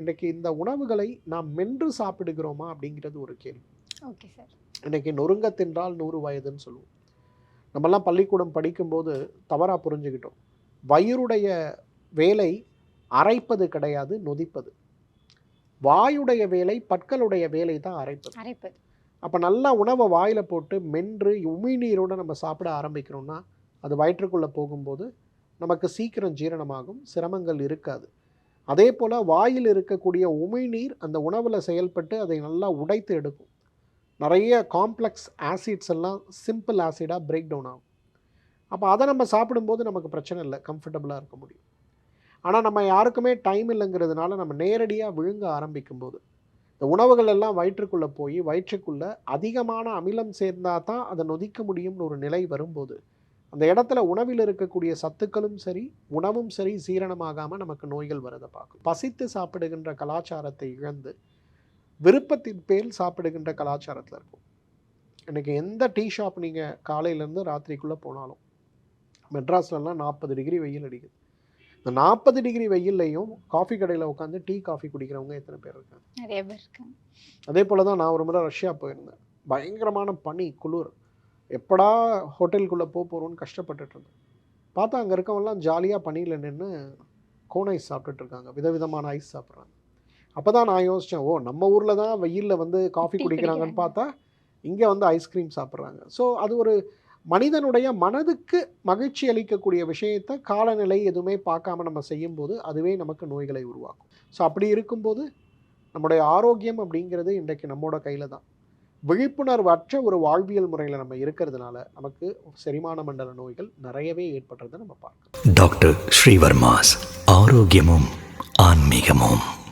இன்றைக்கு இந்த உணவுகளை நாம் மென்று சாப்பிடுகிறோமா அப்படிங்கிறது ஒரு கேள்வி. Okay sir. இன்றைக்கி நொறுங்க தின்றால் 100 வயதுன்னு சொல்லுவோம். நம்மலாம் பள்ளிக்கூடம் படிக்கும்போது தவறாக புரிஞ்சுக்கிட்டோம். வயிறுடைய வேலை அரைப்பது கிடையாது, நொதிப்பது. வாயுடைய வேலை, பற்களுடைய வேலை தான் அரைப்பது. அப்போ நல்லா உணவை வாயில் போட்டு மென்று உமிழ்நீரோடு நம்ம சாப்பிட ஆரம்பிக்கிறோம்னா அது வயிற்றுக்குள்ளே போகும்போது நமக்கு சீக்கிரம் ஜீரணமாகும், சிரமங்கள் இருக்காது. அதே போல் வாயில் இருக்கக்கூடிய உமிழ்நீர் அந்த உணவில் செயல்பட்டு அதை நல்லா உடைத்து எடுக்கும். நிறைய காம்ப்ளெக்ஸ் ஆசிட்ஸ் எல்லாம் சிம்பிள் ஆசிடாக பிரேக் டவுன் ஆகும். அப்போ அதை நம்ம சாப்பிடும்போது நமக்கு பிரச்சனை இல்லை, கம்ஃபர்டபுளாக இருக்க முடியும். ஆனால் நம்ம யாருக்குமே டைம் இல்லைங்கிறதுனால நம்ம நேரடியாக விழுங்க ஆரம்பிக்கும்போது இந்த உணவுகள் எல்லாம் வயிற்றுக்குள்ளே போய் வயிற்றுக்குள்ளே அதிகமான அமிலம் சேர்ந்தால் தான் அதை நொதிக்க முடியும்னு ஒரு நிலை வரும்போது அந்த இடத்துல உணவில் இருக்கக்கூடிய சத்துக்களும் சரி உணவும் சரி ஜீரணமாகாமல் நமக்கு நோய்கள் வரதை பார்க்கும். பசித்து சாப்பிடுகின்ற கலாச்சாரத்தை இழந்து விருப்பத்தின் பேர் சாப்பிடுகின்ற கலாச்சாரத்தில் இருக்கும். இன்றைக்கி எந்த டீ ஷாப் நீங்கள் காலையிலேருந்து ராத்திரிக்குள்ளே போனாலும் மெட்ராஸ்லலாம் 40 டிகிரி வெயில் அடிக்குது. இந்த 40 டிகிரி வெயில்லையும் காஃபி கடையில் உட்காந்து டீ காஃபி குடிக்கிறவங்க எத்தனை பேர் இருக்காங்க? நிறைய பேர் இருக்காங்க. அதே போல் தான் நான் ஒரு முறை ரஷ்யா போயிருந்தேன். பயங்கரமான பனி, குளிர். எப்படா ஹோட்டலுக்குள்ளே போகிறோன்னு கஷ்டப்பட்டுட்டு இருந்தேன். பார்த்தா அங்கே இருக்கவங்கலாம் ஜாலியாக பனியில் நின்று கோன் ஐஸ் சாப்பிட்டுட்ருக்காங்க, விதவிதமான ஐஸ் சாப்பிட்றாங்க. அப்போ தான் நான் யோசித்தேன், ஓ நம்ம ஊரில் தான் வெயிலில் வந்து காஃபி குடிக்கிறாங்கன்னு பார்த்தா இங்கே வந்து ஐஸ்கிரீம் சாப்பிட்றாங்க. ஸோ அது ஒரு மனிதனுடைய மனதுக்கு மகிழ்ச்சி அளிக்கக்கூடிய விஷயத்தை காலநிலை எதுவுமே பார்க்காம நம்ம செய்யும்போது அதுவே நமக்கு நோய்களை உருவாக்கும். ஸோ அப்படி இருக்கும்போது நம்முடைய ஆரோக்கியம் அப்படிங்கிறது இன்றைக்கு நம்மளோட கையில் தான். விழிப்புணர்வு அற்ற ஒரு வாழ்வியல் முறையில் நம்ம இருக்கிறதுனால நமக்கு செரிமான மண்டல நோய்கள் நிறையவே ஏற்படுறதை நம்ம பார்க்கலாம். டாக்டர் ஸ்ரீவர்மாஸ் ஆரோக்கியமும் ஆன்மீகமும்.